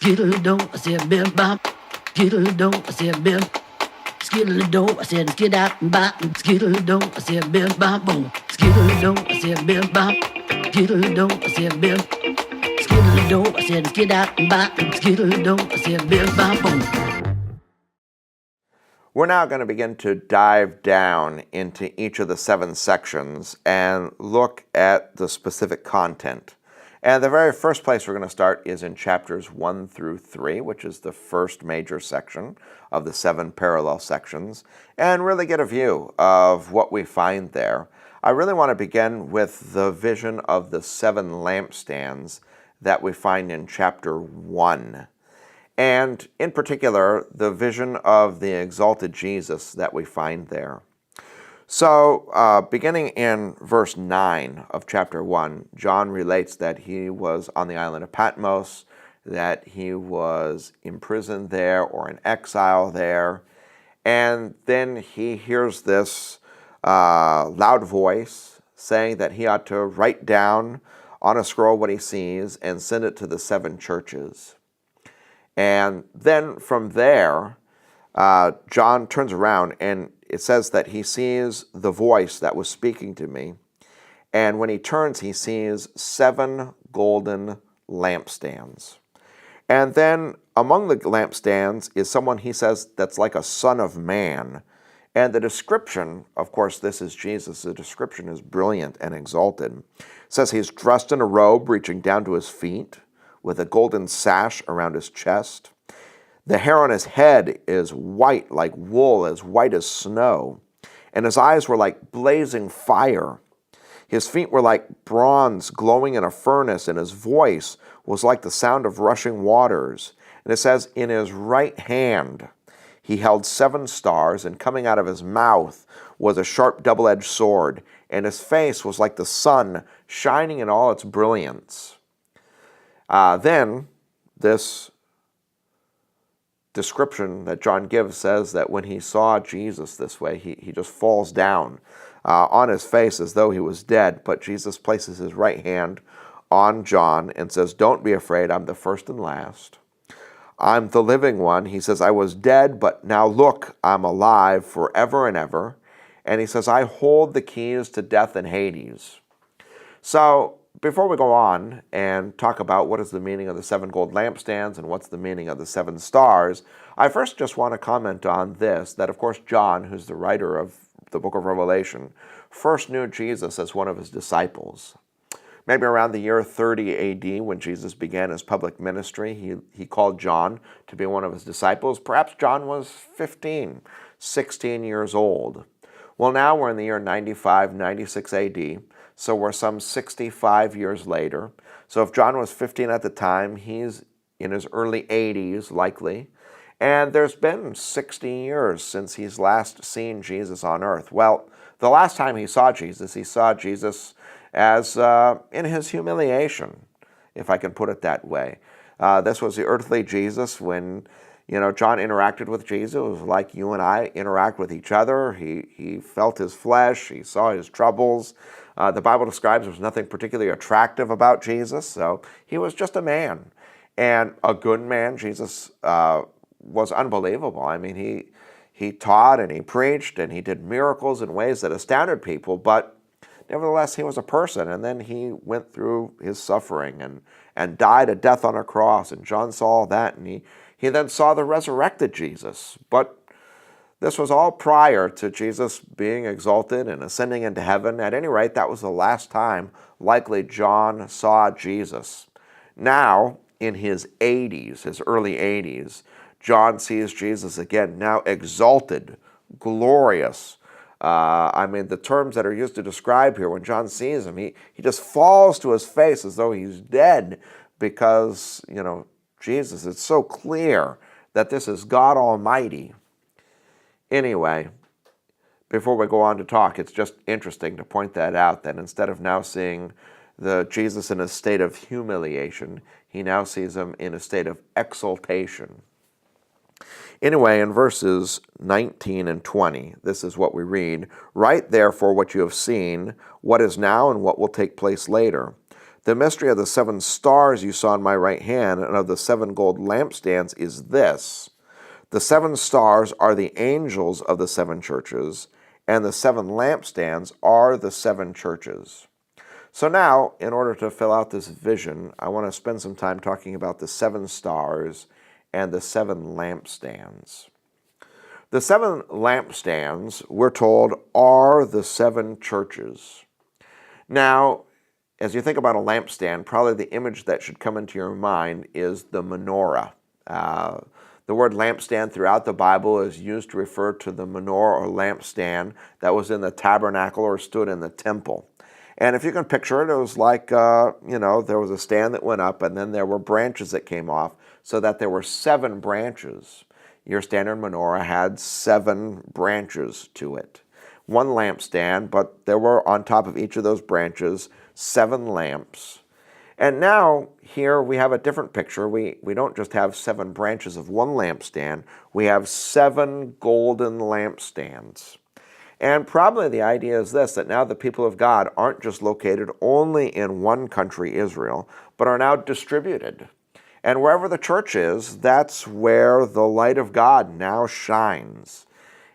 Skittle-do, I said bim bop. Skittle-do, I said bim. Skittle-do, I said skid out and bop. Skittle-do, I said bim bop boom. Skittle-do, I said bim bop. Skittle-do, I said bim. Skittle-do, I said skid out and bop. Skittle-do, I said bim bop boom. We're now going to begin to dive down into each of the 7 sections and look at the specific content. And the very first place we're going to start is in chapters 1 through 3, which is the first major section of the 7 parallel sections, and really get a view of what we find there. I really want to begin with the vision of the 7 lampstands that we find in chapter 1. And in particular, the vision of the exalted Jesus that we find there. So, beginning in verse 9 of chapter 1, John relates that he was on the island of Patmos, that he was imprisoned there or in exile there, and then he hears this loud voice saying that he ought to write down on a scroll what he sees and send it to the 7 churches. And then from there, John turns around and it says that he sees the voice that was speaking to me. And when he turns, he sees 7 golden lampstands. And then among the lampstands is someone, he says, that's like a son of man. And the description, of course, this is Jesus. The description is brilliant and exalted. It says he's dressed in a robe reaching down to his feet, with a golden sash around his chest. The hair on his head is white like wool, as white as snow, and his eyes were like blazing fire. His feet were like bronze glowing in a furnace, and his voice was like the sound of rushing waters. And it says, in his right hand he held 7 stars, and coming out of his mouth was a sharp double-edged sword, and his face was like the sun shining in all its brilliance. Then this description that John gives says that when he saw Jesus this way, he just falls down on his face as though he was dead. But Jesus places his right hand on John and says, don't be afraid, I'm the first and last. I'm the living one. He says, I was dead, but now look, I'm alive forever and ever. And he says, I hold the keys to death and Hades. So, before we go on and talk about what is the meaning of the 7 gold lampstands and what's the meaning of the 7 stars, I first just want to comment on this, that of course John, who's the writer of the book of Revelation, first knew Jesus as one of his disciples. Maybe around the year 30 AD, when Jesus began his public ministry, he called John to be one of his disciples. Perhaps John was 15, 16 years old. Well, now we're in the year 95, 96 AD. So we're some 65 years later. So if John was 15 at the time, he's in his early 80s, likely. And there's been 60 years since he's last seen Jesus on earth. Well, the last time he saw Jesus as in his humiliation, if I can put it that way. This was the earthly Jesus when, John interacted with Jesus. It was like you and I interact with each other. He felt his flesh. He saw his troubles. The Bible describes there was nothing particularly attractive about Jesus, so he was just a man. And a good man. Jesus was unbelievable. I mean, he taught and he preached and he did miracles in ways that astounded people, but nevertheless, he was a person, and then he went through his suffering and died a death on a cross, and John saw all that, and he then saw the resurrected Jesus. But this was all prior to Jesus being exalted and ascending into heaven. At any rate, that was the last time likely John saw Jesus. Now, in his 80s, his early 80s, John sees Jesus again, now exalted, glorious. The terms that are used to describe here, when John sees him, he just falls to his face as though he's dead because, Jesus, it's so clear that this is God Almighty. Anyway, before we go on to talk, it's just interesting to point that out, that instead of now seeing the Jesus in a state of humiliation, he now sees him in a state of exaltation. Anyway, in verses 19 and 20, this is what we read. Write therefore what you have seen, what is now and what will take place later. The mystery of the 7 stars you saw in my right hand and of the 7 gold lampstands is this. The 7 stars are the angels of the 7 churches, and the 7 lampstands are the 7 churches. So now, in order to fill out this vision, I want to spend some time talking about the 7 stars and the 7 lampstands. The 7 lampstands, we're told, are the 7 churches. Now, as you think about a lampstand, probably the image that should come into your mind is the menorah. The word lampstand throughout the Bible is used to refer to the menorah or lampstand that was in the tabernacle or stood in the temple. And if you can picture it, it was like, there was a stand that went up and then there were branches that came off so that there were 7 branches. Your standard menorah had 7 branches to it. 1 lampstand, but there were on top of each of those branches 7 lamps. And now here we have a different picture. We don't just have 7 branches of 1 lampstand, we have 7 golden lampstands. And probably the idea is this, that now the people of God aren't just located only in one country, Israel, but are now distributed. And wherever the church is, that's where the light of God now shines.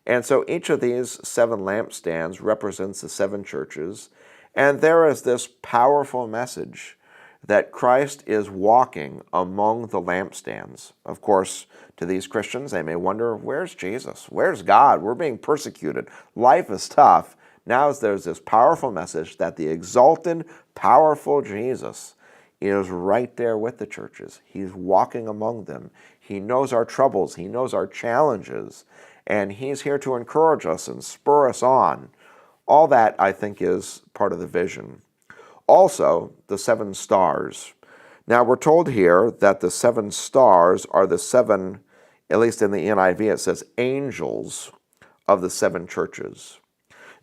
And so each of these 7 lampstands represents the 7 churches, and there is this powerful message that Christ is walking among the lampstands. Of course, to these Christians, they may wonder, where's Jesus? Where's God? We're being persecuted. Life is tough. Now there's this powerful message that the exalted, powerful Jesus is right there with the churches. He's walking among them. He knows our troubles. He knows our challenges. And he's here to encourage us and spur us on. All that, I think, is part of the vision. Also, the 7 stars. Now, we're told here that the 7 stars are the 7, at least in the NIV, it says angels of the 7 churches.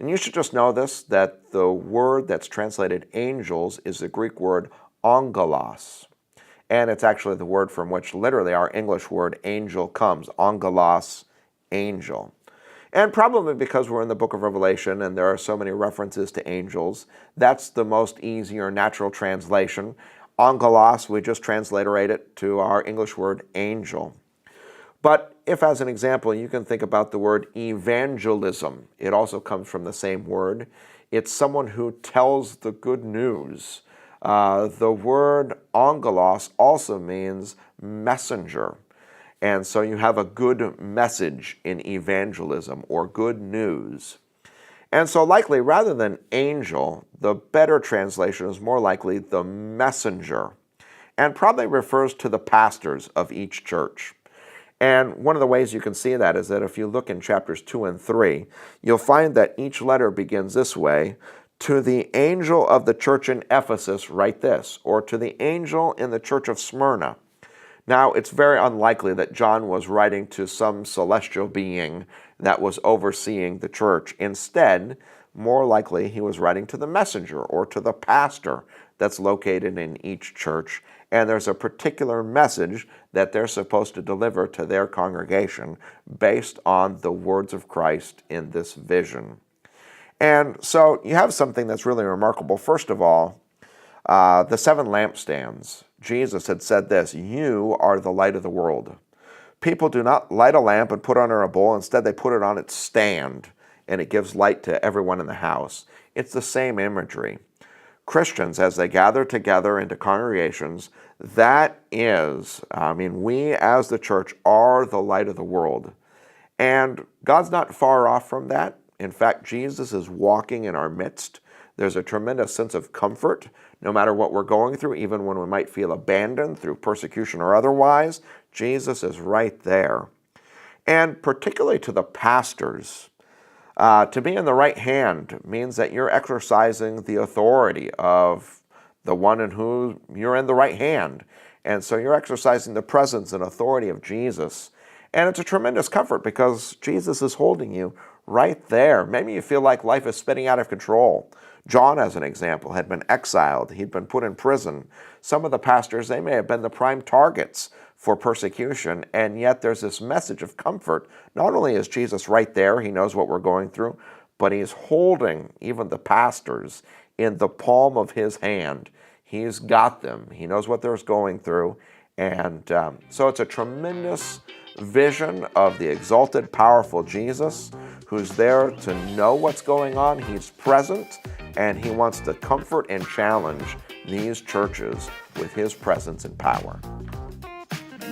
And you should just know this, that the word that's translated angels is the Greek word angelos. And it's actually the word from which literally our English word angel comes, angelos, angel. And probably because we're in the book of Revelation and there are so many references to angels, that's the most easy or natural translation. Angelos, we just transliterate it to our English word angel. But if, as an example, you can think about the word evangelism, it also comes from the same word. It's someone who tells the good news. The word angelos also means messenger. And so you have a good message in evangelism or good news. And so likely, rather than angel, the better translation is more likely the messenger, and probably refers to the pastors of each church. And one of the ways you can see that is that if you look in chapters 2 and 3, you'll find that each letter begins this way: to the angel of the church in Ephesus, write this, or to the angel in the church of Smyrna. Now, it's very unlikely that John was writing to some celestial being that was overseeing the church. Instead, more likely he was writing to the messenger or to the pastor that's located in each church, and there's a particular message that they're supposed to deliver to their congregation based on the words of Christ in this vision. And so you have something that's really remarkable. First of all, the 7 lampstands. Jesus had said this: you are the light of the world. People do not light a lamp and put it under a bowl. Instead, they put it on its stand, and it gives light to everyone in the house. It's the same imagery. Christians, as they gather together into congregations, that is, we as the church are the light of the world. And God's not far off from that. In fact, Jesus is walking in our midst. There's a tremendous sense of comfort, no matter what we're going through, even when we might feel abandoned through persecution or otherwise. Jesus is right there. And particularly to the pastors, to be in the right hand means that you're exercising the authority of the one in whom you're in the right hand. And so you're exercising the presence and authority of Jesus. And it's a tremendous comfort because Jesus is holding you right there. Maybe you feel like life is spinning out of control. John, as an example, had been exiled. He'd been put in prison. Some of the pastors, they may have been the prime targets for persecution, and yet there's this message of comfort. Not only is Jesus right there, he knows what we're going through, but he's holding even the pastors in the palm of his hand. He's got them. He knows what they're going through. And so it's a tremendous vision of the exalted, powerful Jesus who's there to know what's going on. He's present, and he wants to comfort and challenge these churches with his presence and power.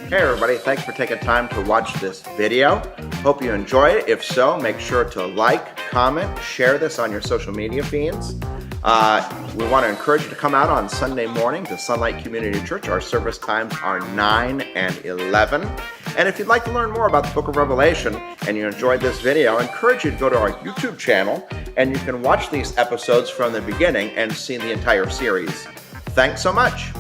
Hey everybody, thanks for taking time to watch this video. Hope you enjoy it. If so, make sure to like, comment, share this on your social media feeds. We want to encourage you to come out on Sunday morning to Sunlight Community Church. Our service times are 9 and 11. And if you'd like to learn more about the book of Revelation and you enjoyed this video, I encourage you to go to our YouTube channel and you can watch these episodes from the beginning and see the entire series. Thanks so much.